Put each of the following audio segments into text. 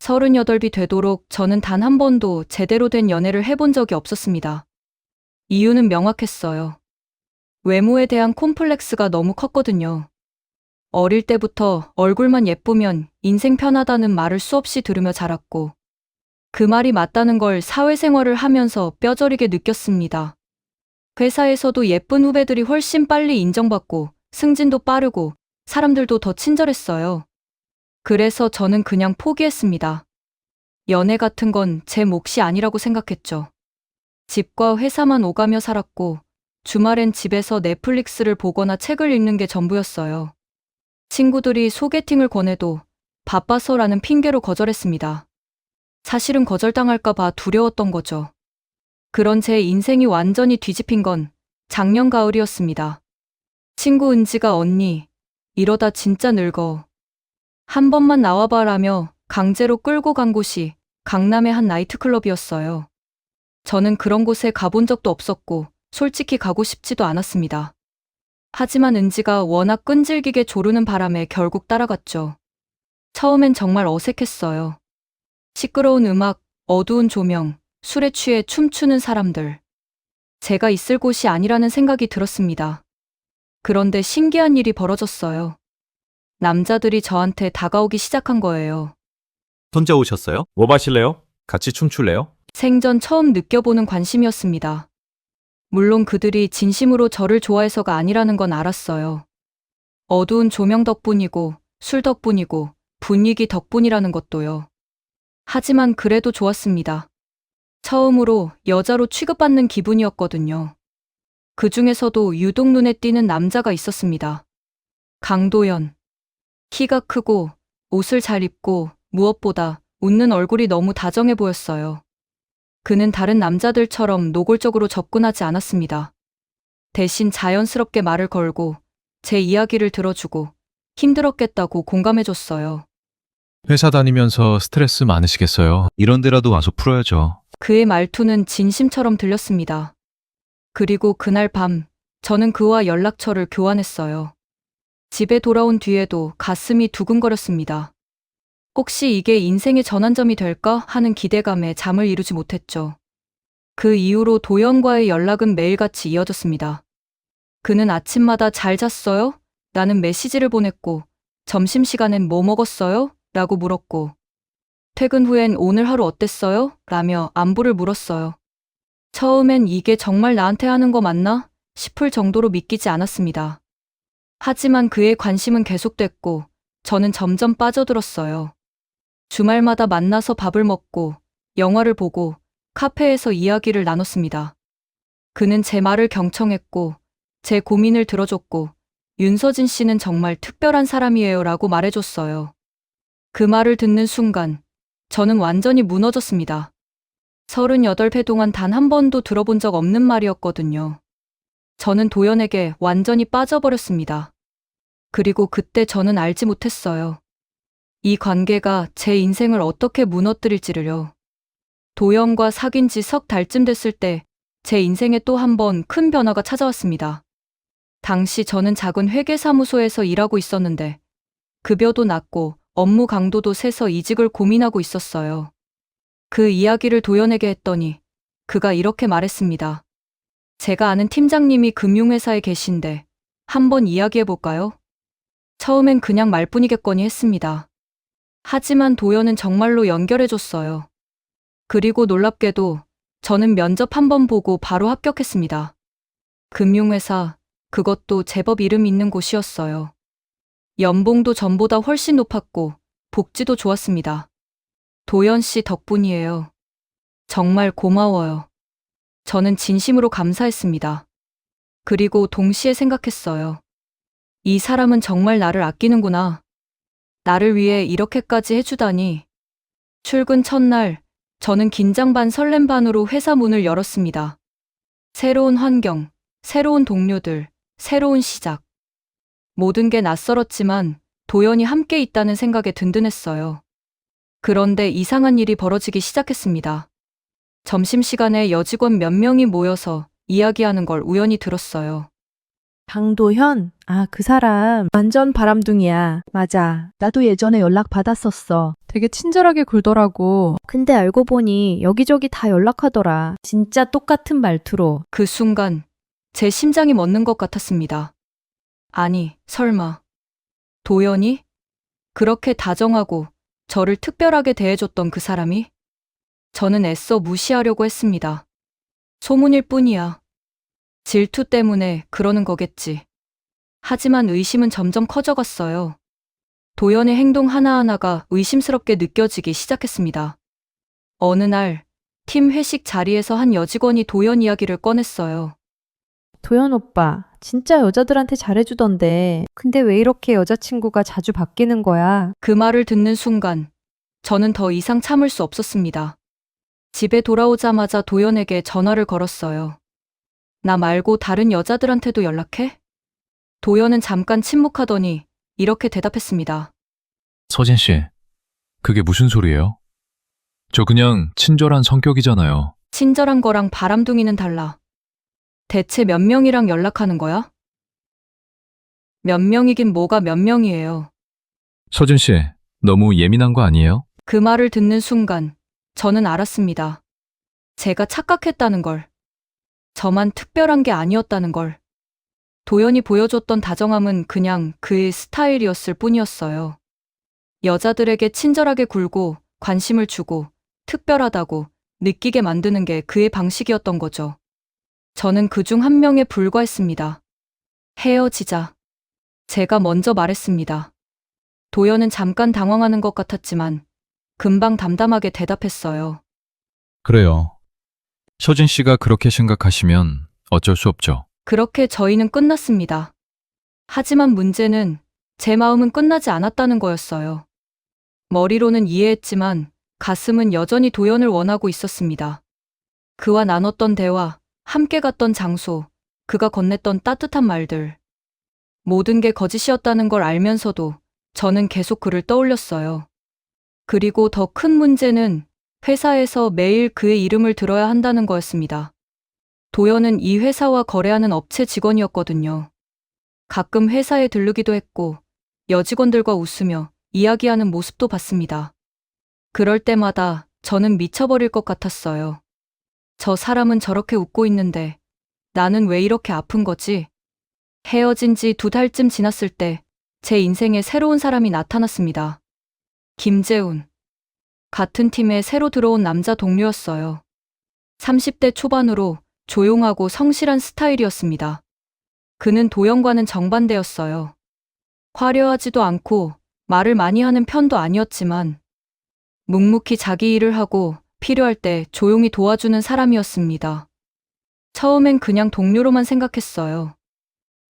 38이 되도록 저는 단 한 번도 제대로 된 연애를 해본 적이 없었습니다. 이유는 명확했어요. 외모에 대한 콤플렉스가 너무 컸거든요. 어릴 때부터 얼굴만 예쁘면 인생 편하다는 말을 수없이 들으며 자랐고, 그 말이 맞다는 걸 사회생활을 하면서 뼈저리게 느꼈습니다. 회사에서도 예쁜 후배들이 훨씬 빨리 인정받고, 승진도 빠르고, 사람들도 더 친절했어요. 그래서 저는 그냥 포기했습니다. 연애 같은 건 제 몫이 아니라고 생각했죠. 집과 회사만 오가며 살았고, 주말엔 집에서 넷플릭스를 보거나 책을 읽는 게 전부였어요. 친구들이 소개팅을 권해도 바빠서라는 핑계로 거절했습니다. 사실은 거절당할까봐 두려웠던 거죠. 그런 제 인생이 완전히 뒤집힌 건 작년 가을이었습니다. 친구 은지가 언니, 이러다 진짜 늙어. 한 번만 나와봐라며 강제로 끌고 간 곳이 강남의 한 나이트클럽이었어요. 저는 그런 곳에 가본 적도 없었고 솔직히 가고 싶지도 않았습니다. 하지만 은지가 워낙 끈질기게 조르는 바람에 결국 따라갔죠. 처음엔 정말 어색했어요. 시끄러운 음악, 어두운 조명, 술에 취해 춤추는 사람들. 제가 있을 곳이 아니라는 생각이 들었습니다. 그런데 신기한 일이 벌어졌어요. 남자들이 저한테 다가오기 시작한 거예요. 혼자 오셨어요? 뭐 마실래요? 같이 춤출래요? 생전 처음 느껴보는 관심이었습니다. 물론 그들이 진심으로 저를 좋아해서가 아니라는 건 알았어요. 어두운 조명 덕분이고, 술 덕분이고, 분위기 덕분이라는 것도요. 하지만 그래도 좋았습니다. 처음으로 여자로 취급받는 기분이었거든요. 그 중에서도 유독 눈에 띄는 남자가 있었습니다. 강도연. 키가 크고, 옷을 잘 입고, 무엇보다 웃는 얼굴이 너무 다정해 보였어요. 그는 다른 남자들처럼 노골적으로 접근하지 않았습니다. 대신 자연스럽게 말을 걸고 제 이야기를 들어주고 힘들었겠다고 공감해줬어요. 회사 다니면서 스트레스 많으시겠어요? 이런 데라도 와서 풀어야죠. 그의 말투는 진심처럼 들렸습니다. 그리고 그날 밤 저는 그와 연락처를 교환했어요. 집에 돌아온 뒤에도 가슴이 두근거렸습니다. 혹시 이게 인생의 전환점이 될까 하는 기대감에 잠을 이루지 못했죠. 그 이후로 도연과의 연락은 매일같이 이어졌습니다. 그는 아침마다 잘 잤어요? 라는 메시지를 보냈고, 점심시간엔 뭐 먹었어요? 라고 물었고, 퇴근 후엔 오늘 하루 어땠어요? 라며 안부를 물었어요. 처음엔 이게 정말 나한테 하는 거 맞나? 싶을 정도로 믿기지 않았습니다. 하지만 그의 관심은 계속됐고, 저는 점점 빠져들었어요. 주말마다 만나서 밥을 먹고, 영화를 보고, 카페에서 이야기를 나눴습니다. 그는 제 말을 경청했고, 제 고민을 들어줬고, 윤서진 씨는 정말 특별한 사람이에요 라고 말해줬어요. 그 말을 듣는 순간, 저는 완전히 무너졌습니다. 38회 동안 단 한 번도 들어본 적 없는 말이었거든요. 저는 도연에게 완전히 빠져버렸습니다. 그리고 그때 저는 알지 못했어요. 이 관계가 제 인생을 어떻게 무너뜨릴지를요. 도연과 사귄 지 석 달쯤 됐을 때 제 인생에 또 한 번 큰 변화가 찾아왔습니다. 당시 저는 작은 회계사무소에서 일하고 있었는데 급여도 낮고 업무 강도도 세서 이직을 고민하고 있었어요. 그 이야기를 도연에게 했더니 그가 이렇게 말했습니다. 제가 아는 팀장님이 금융회사에 계신데 한번 이야기해볼까요? 처음엔 그냥 말뿐이겠거니 했습니다. 하지만 도연은 정말로 연결해줬어요. 그리고 놀랍게도 저는 면접 한 번 보고 바로 합격했습니다. 금융회사, 그것도 제법 이름 있는 곳이었어요. 연봉도 전보다 훨씬 높았고 복지도 좋았습니다. 도연 씨 덕분이에요. 정말 고마워요. 저는 진심으로 감사했습니다. 그리고 동시에 생각했어요. 이 사람은 정말 나를 아끼는구나. 나를 위해 이렇게까지 해주다니. 출근 첫날, 저는 긴장 반 설렘 반으로 회사 문을 열었습니다. 새로운 환경, 새로운 동료들, 새로운 시작. 모든 게 낯설었지만 도연이 함께 있다는 생각에 든든했어요. 그런데 이상한 일이 벌어지기 시작했습니다. 점심시간에 여직원 몇 명이 모여서 이야기하는 걸 우연히 들었어요. 강도현? 아, 그 사람 완전 바람둥이야. 맞아. 나도 예전에 연락 받았었어. 되게 친절하게 굴더라고. 근데 알고 보니 여기저기 다 연락하더라. 진짜 똑같은 말투로. 그 순간 제 심장이 멎는 것 같았습니다. 아니, 설마. 도연이? 그렇게 다정하고 저를 특별하게 대해줬던 그 사람이? 저는 애써 무시하려고 했습니다. 소문일 뿐이야. 질투 때문에 그러는 거겠지. 하지만 의심은 점점 커져갔어요. 도연의 행동 하나하나가 의심스럽게 느껴지기 시작했습니다. 어느 날, 팀 회식 자리에서 한 여직원이 도연 이야기를 꺼냈어요. 도현 오빠, 진짜 여자들한테 잘해주던데. 근데 왜 이렇게 여자친구가 자주 바뀌는 거야? 그 말을 듣는 순간, 저는 더 이상 참을 수 없었습니다. 집에 돌아오자마자 도연에게 전화를 걸었어요. 나 말고 다른 여자들한테도 연락해? 도연은 잠깐 침묵하더니 이렇게 대답했습니다. 서진 씨, 그게 무슨 소리예요? 저 그냥 친절한 성격이잖아요. 친절한 거랑 바람둥이는 달라. 대체 몇 명이랑 연락하는 거야? 몇 명이긴 뭐가 몇 명이에요. 서진 씨, 너무 예민한 거 아니에요? 그 말을 듣는 순간 저는 알았습니다. 제가 착각했다는 걸. 저만 특별한 게 아니었다는 걸. 도연이 보여줬던 다정함은 그냥 그의 스타일이었을 뿐이었어요. 여자들에게 친절하게 굴고 관심을 주고 특별하다고 느끼게 만드는 게 그의 방식이었던 거죠. 저는 그중 한 명에 불과했습니다. 헤어지자. 제가 먼저 말했습니다. 도연은 잠깐 당황하는 것 같았지만 금방 담담하게 대답했어요. 그래요. 서진 씨가 그렇게 생각하시면 어쩔 수 없죠. 그렇게 저희는 끝났습니다. 하지만 문제는 제 마음은 끝나지 않았다는 거였어요. 머리로는 이해했지만 가슴은 여전히 도연을 원하고 있었습니다. 그와 나눴던 대화, 함께 갔던 장소, 그가 건넸던 따뜻한 말들. 모든 게 거짓이었다는 걸 알면서도 저는 계속 그를 떠올렸어요. 그리고 더 큰 문제는 회사에서 매일 그의 이름을 들어야 한다는 거였습니다. 도연은 이 회사와 거래하는 업체 직원이었거든요. 가끔 회사에 들르기도 했고 여직원들과 웃으며 이야기하는 모습도 봤습니다. 그럴 때마다 저는 미쳐버릴 것 같았어요. 저 사람은 저렇게 웃고 있는데 나는 왜 이렇게 아픈 거지? 헤어진 지 2달쯤 지났을 때 제 인생에 새로운 사람이 나타났습니다. 김재훈. 같은 팀에 새로 들어온 남자 동료였어요. 30대 초반으로 조용하고 성실한 스타일이었습니다. 그는 도연과는 정반대였어요. 화려하지도 않고 말을 많이 하는 편도 아니었지만 묵묵히 자기 일을 하고 필요할 때 조용히 도와주는 사람이었습니다. 처음엔 그냥 동료로만 생각했어요.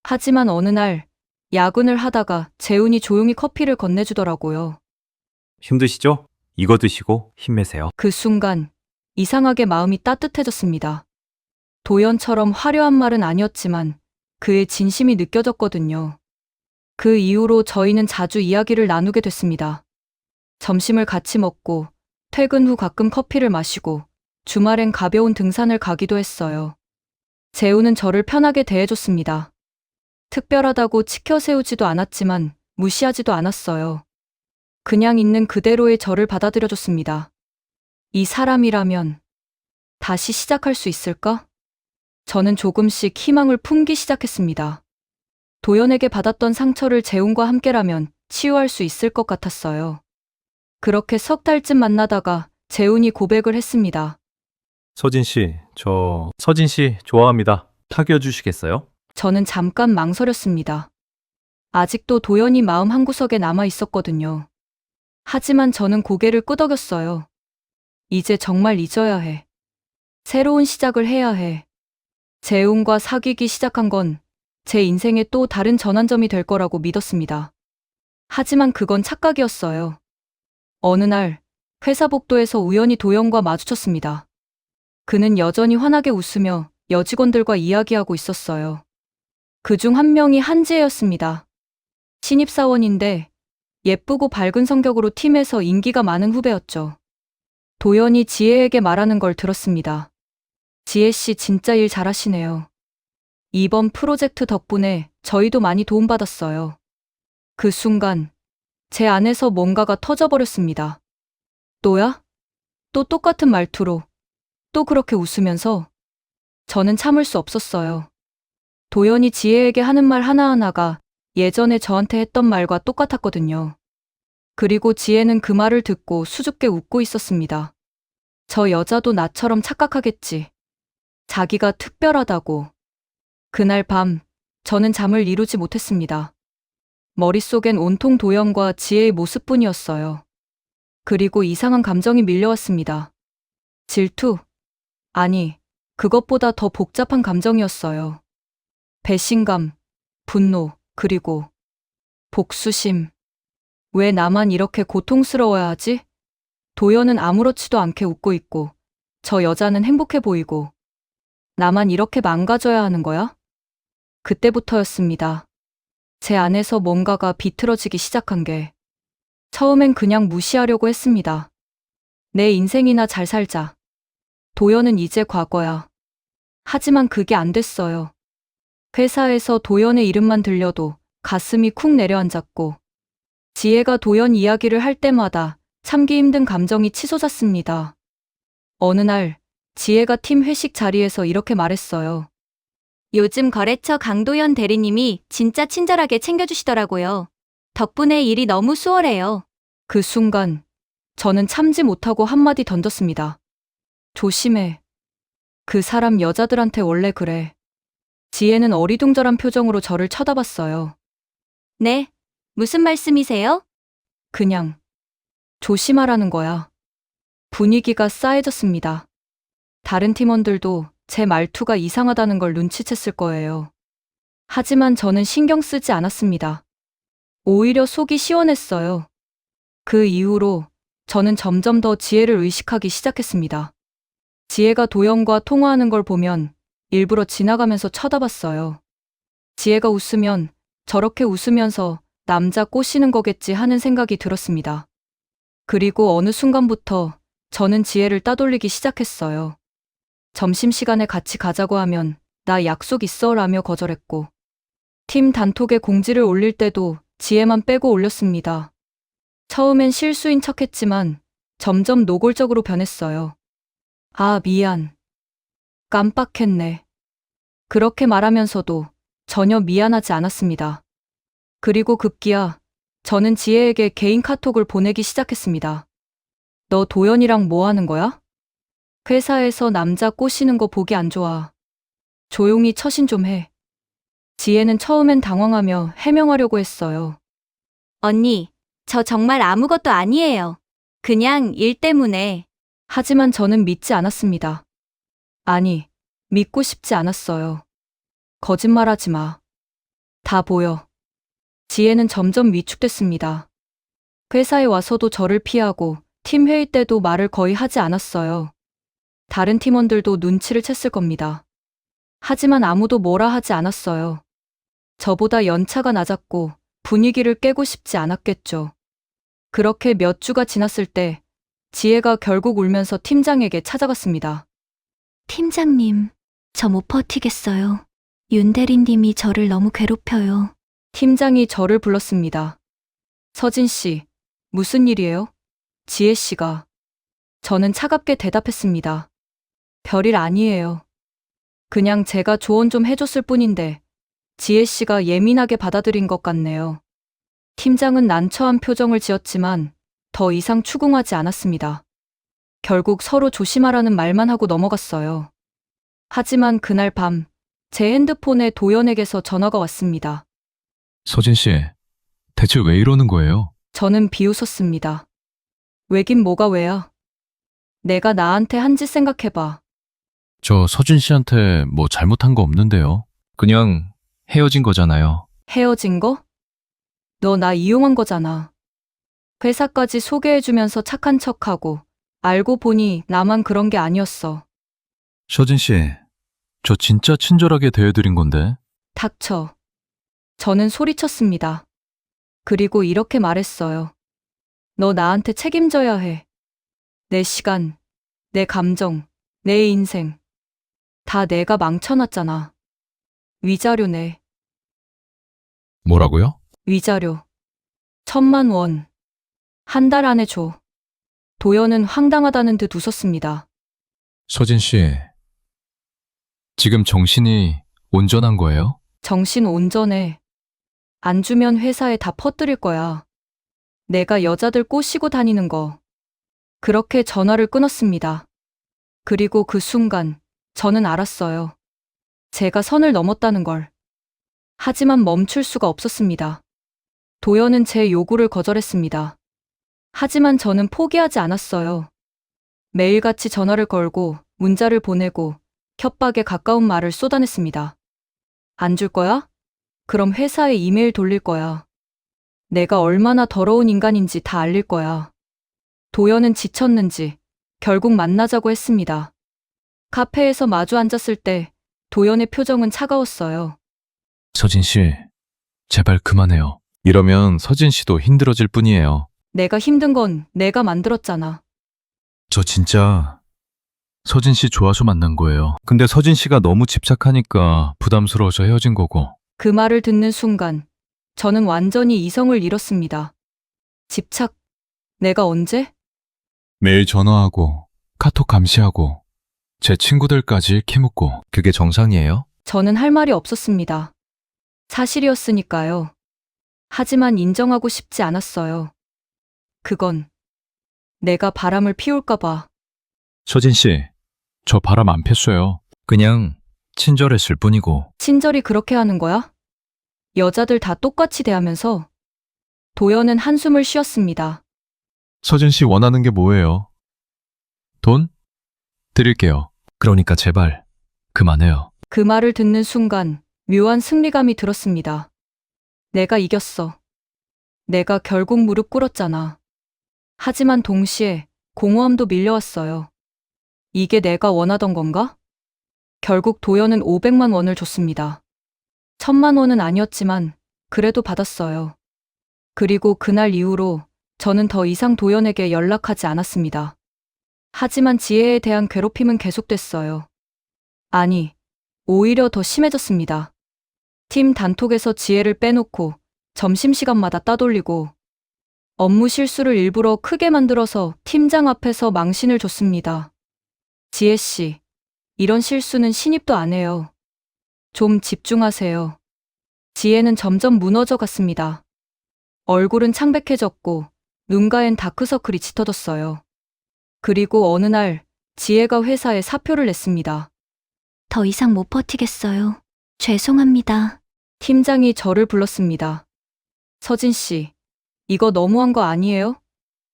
하지만 어느 날 야근을 하다가 재훈이 조용히 커피를 건네주더라고요. 힘드시죠? 이거 드시고 힘내세요. 그 순간 이상하게 마음이 따뜻해졌습니다. 도연처럼 화려한 말은 아니었지만 그의 진심이 느껴졌거든요. 그 이후로 저희는 자주 이야기를 나누게 됐습니다. 점심을 같이 먹고 퇴근 후 가끔 커피를 마시고 주말엔 가벼운 등산을 가기도 했어요. 재우는 저를 편하게 대해줬습니다. 특별하다고 치켜세우지도 않았지만 무시하지도 않았어요. 그냥 있는 그대로의 저를 받아들여줬습니다. 이 사람이라면 다시 시작할 수 있을까? 저는 조금씩 희망을 품기 시작했습니다. 도연에게 받았던 상처를 재훈과 함께라면 치유할 수 있을 것 같았어요. 그렇게 석 달쯤 만나다가 재훈이 고백을 했습니다. 서진 씨, 서진 씨 좋아합니다. 사귀어 주시겠어요? 저는 잠깐 망설였습니다. 아직도 도연이 마음 한구석에 남아 있었거든요. 하지만 저는 고개를 끄덕였어요. 이제 정말 잊어야 해. 새로운 시작을 해야 해. 재훈과 사귀기 시작한 건 제 인생의 또 다른 전환점이 될 거라고 믿었습니다. 하지만 그건 착각이었어요. 어느 날 회사 복도에서 우연히 도연과 마주쳤습니다. 그는 여전히 환하게 웃으며 여직원들과 이야기하고 있었어요. 그중 한 명이 한지혜였습니다. 신입사원인데 예쁘고 밝은 성격으로 팀에서 인기가 많은 후배였죠. 도연이 지혜에게 말하는 걸 들었습니다. 지혜 씨 진짜 일 잘하시네요. 이번 프로젝트 덕분에 저희도 많이 도움받았어요. 그 순간 제 안에서 뭔가가 터져버렸습니다. 또야? 또 똑같은 말투로, 또 그렇게 웃으면서 저는 참을 수 없었어요. 도연이 지혜에게 하는 말 하나하나가 예전에 저한테 했던 말과 똑같았거든요. 그리고 지혜는 그 말을 듣고 수줍게 웃고 있었습니다. 저 여자도 나처럼 착각하겠지. 자기가 특별하다고. 그날 밤 저는 잠을 이루지 못했습니다. 머릿속엔 온통 도연과 지혜의 모습뿐이었어요. 그리고 이상한 감정이 밀려왔습니다. 질투? 아니, 그것보다 더 복잡한 감정이었어요. 배신감, 분노, 그리고 복수심. 왜 나만 이렇게 고통스러워야 하지? 도연은 아무렇지도 않게 웃고 있고, 저 여자는 행복해 보이고, 나만 이렇게 망가져야 하는 거야? 그때부터였습니다. 제 안에서 뭔가가 비틀어지기 시작한 게, 처음엔 그냥 무시하려고 했습니다. 내 인생이나 잘 살자. 도연은 이제 과거야. 하지만 그게 안 됐어요. 회사에서 도연의 이름만 들려도 가슴이 쿵 내려앉았고, 지혜가 도연 이야기를 할 때마다 참기 힘든 감정이 치솟았습니다. 어느 날, 지혜가 팀 회식 자리에서 이렇게 말했어요. 요즘 거래처 강도연 대리님이 진짜 친절하게 챙겨주시더라고요. 덕분에 일이 너무 수월해요. 그 순간, 저는 참지 못하고 한마디 던졌습니다. 조심해. 그 사람 여자들한테 원래 그래. 지혜는 어리둥절한 표정으로 저를 쳐다봤어요. 네? 무슨 말씀이세요? 그냥 조심하라는 거야. 분위기가 싸해졌습니다. 다른 팀원들도 제 말투가 이상하다는 걸 눈치챘을 거예요. 하지만 저는 신경 쓰지 않았습니다. 오히려 속이 시원했어요. 그 이후로 저는 점점 더 지혜를 의식하기 시작했습니다. 지혜가 도연과 통화하는 걸 보면 일부러 지나가면서 쳐다봤어요. 지혜가 웃으면 저렇게 웃으면서 남자 꼬시는 거겠지 하는 생각이 들었습니다. 그리고 어느 순간부터 저는 지혜를 따돌리기 시작했어요. 점심시간에 같이 가자고 하면 나 약속 있어 라며 거절했고, 팀 단톡에 공지를 올릴 때도 지혜만 빼고 올렸습니다. 처음엔 실수인 척했지만 점점 노골적으로 변했어요. 아, 미안. 깜빡했네. 그렇게 말하면서도 전혀 미안하지 않았습니다. 그리고 급기야 저는 지혜에게 개인 카톡을 보내기 시작했습니다. 너 도연이랑 뭐 하는 거야? 회사에서 남자 꼬시는 거 보기 안 좋아. 조용히 처신 좀 해. 지혜는 처음엔 당황하며 해명하려고 했어요. 언니, 저 정말 아무것도 아니에요. 그냥 일 때문에. 하지만 저는 믿지 않았습니다. 아니, 믿고 싶지 않았어요. 거짓말하지 마. 다 보여. 지혜는 점점 위축됐습니다. 회사에 와서도 저를 피하고 팀 회의 때도 말을 거의 하지 않았어요. 다른 팀원들도 눈치를 챘을 겁니다. 하지만 아무도 뭐라 하지 않았어요. 저보다 연차가 낮았고 분위기를 깨고 싶지 않았겠죠. 그렇게 몇 주가 지났을 때 지혜가 결국 울면서 팀장에게 찾아갔습니다. 팀장님, 저 못 버티겠어요. 윤 대리님이 저를 너무 괴롭혀요. 팀장이 저를 불렀습니다. 서진 씨, 무슨 일이에요? 지혜 씨가. 저는 차갑게 대답했습니다. 별일 아니에요. 그냥 제가 조언 좀 해줬을 뿐인데 지혜 씨가 예민하게 받아들인 것 같네요. 팀장은 난처한 표정을 지었지만 더 이상 추궁하지 않았습니다. 결국 서로 조심하라는 말만 하고 넘어갔어요. 하지만 그날 밤 제 핸드폰에 도연에게서 전화가 왔습니다. 서진 씨, 대체 왜 이러는 거예요? 저는 비웃었습니다. 왜긴 뭐가 왜야. 내가 나한테 한 짓 생각해봐. 저 서진 씨한테 뭐 잘못한 거 없는데요. 그냥 헤어진 거잖아요. 헤어진 거? 너 나 이용한 거잖아. 회사까지 소개해주면서 착한 척하고 알고 보니 나만 그런 게 아니었어. 서진 씨, 저 진짜 친절하게 대해드린 건데. 닥쳐. 저는 소리쳤습니다. 그리고 이렇게 말했어요. 너 나한테 책임져야 해. 내 시간, 내 감정, 내 인생. 다 내가 망쳐놨잖아. 위자료네. 뭐라고요? 위자료. 1,000만 원. 한 달 안에 줘. 도연은 황당하다는 듯 웃었습니다. 서진 씨, 지금 정신이 온전한 거예요? 정신 온전해. 안 주면 회사에 다 퍼뜨릴 거야. 내가 여자들 꼬시고 다니는 거. 그렇게 전화를 끊었습니다. 그리고 그 순간 저는 알았어요. 제가 선을 넘었다는 걸. 하지만 멈출 수가 없었습니다. 도연은 제 요구를 거절했습니다. 하지만 저는 포기하지 않았어요. 매일같이 전화를 걸고 문자를 보내고 협박에 가까운 말을 쏟아냈습니다. 안 줄 거야? 그럼 회사에 이메일 돌릴 거야. 내가 얼마나 더러운 인간인지 다 알릴 거야. 도연은 지쳤는지 결국 만나자고 했습니다. 카페에서 마주 앉았을 때 도연의 표정은 차가웠어요. 서진 씨, 제발 그만해요. 이러면 서진 씨도 힘들어질 뿐이에요. 내가 힘든 건 내가 만들었잖아. 저 진짜 서진 씨 좋아서 만난 거예요. 근데 서진 씨가 너무 집착하니까 부담스러워서 헤어진 거고. 그 말을 듣는 순간 저는 완전히 이성을 잃었습니다. 집착? 내가 언제? 매일 전화하고 카톡 감시하고 제 친구들까지 캐묻고. 그게 정상이에요? 저는 할 말이 없었습니다. 사실이었으니까요. 하지만 인정하고 싶지 않았어요. 그건 내가 바람을 피울까봐. 서진 씨, 저 바람 안 폈어요. 그냥 친절했을 뿐이고. 친절히 그렇게 하는 거야? 여자들 다 똑같이 대하면서. 도연은 한숨을 쉬었습니다. 서진 씨 원하는 게 뭐예요? 돈? 드릴게요. 그러니까 제발 그만해요. 그 말을 듣는 순간 묘한 승리감이 들었습니다. 내가 이겼어. 내가 결국 무릎 꿇었잖아. 하지만 동시에 공허함도 밀려왔어요. 이게 내가 원하던 건가? 결국 도연은 500만 원을 줬습니다. 1,000만 원은 아니었지만 그래도 받았어요. 그리고 그날 이후로 저는 더 이상 도연에게 연락하지 않았습니다. 하지만 지혜에 대한 괴롭힘은 계속됐어요. 아니, 오히려 더 심해졌습니다. 팀 단톡에서 지혜를 빼놓고 점심시간마다 따돌리고 업무 실수를 일부러 크게 만들어서 팀장 앞에서 망신을 줬습니다. 지혜 씨, 이런 실수는 신입도 안 해요. 좀 집중하세요. 지혜는 점점 무너져 갔습니다. 얼굴은 창백해졌고 눈가엔 다크서클이 짙어졌어요. 그리고 어느 날 지혜가 회사에 사표를 냈습니다. 더 이상 못 버티겠어요. 죄송합니다. 팀장이 저를 불렀습니다. 서진 씨, 이거 너무한 거 아니에요?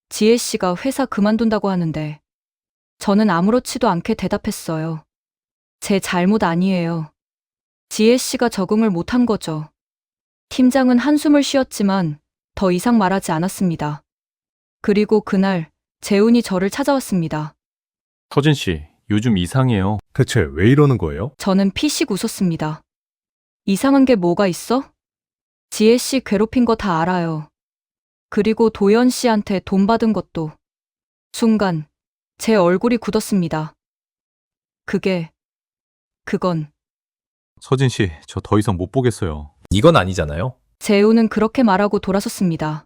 지혜 씨가 회사 그만둔다고 하는데. 저는 아무렇지도 않게 대답했어요. 제 잘못 아니에요. 지혜 씨가 적응을 못한 거죠. 팀장은 한숨을 쉬었지만 더 이상 말하지 않았습니다. 그리고 그날 재훈이 저를 찾아왔습니다. 서진 씨, 요즘 이상해요. 대체 왜 이러는 거예요? 저는 피식 웃었습니다. 이상한 게 뭐가 있어? 지혜 씨 괴롭힌 거 다 알아요. 그리고 도연 씨한테 돈 받은 것도. 순간 제 얼굴이 굳었습니다. 그건 서진 씨, 저 더 이상 못 보겠어요. 이건 아니잖아요. 재훈은 그렇게 말하고 돌아섰습니다.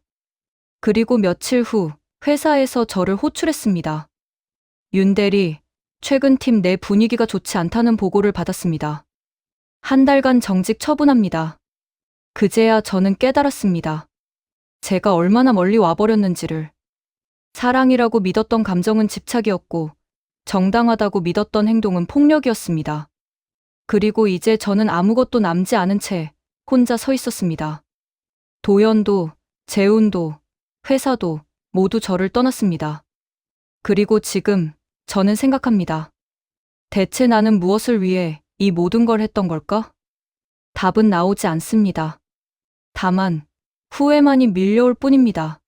그리고 며칠 후 회사에서 저를 호출했습니다. 윤대리, 최근 팀 내 분위기가 좋지 않다는 보고를 받았습니다. 한 달간 정직 처분합니다. 그제야 저는 깨달았습니다. 제가 얼마나 멀리 와버렸는지를. 사랑이라고 믿었던 감정은 집착이었고 정당하다고 믿었던 행동은 폭력이었습니다. 그리고 이제 저는 아무것도 남지 않은 채 혼자 서 있었습니다. 도연도, 재훈도, 회사도 모두 저를 떠났습니다. 그리고 지금 저는 생각합니다. 대체 나는 무엇을 위해 이 모든 걸 했던 걸까? 답은 나오지 않습니다. 다만 후회만이 밀려올 뿐입니다.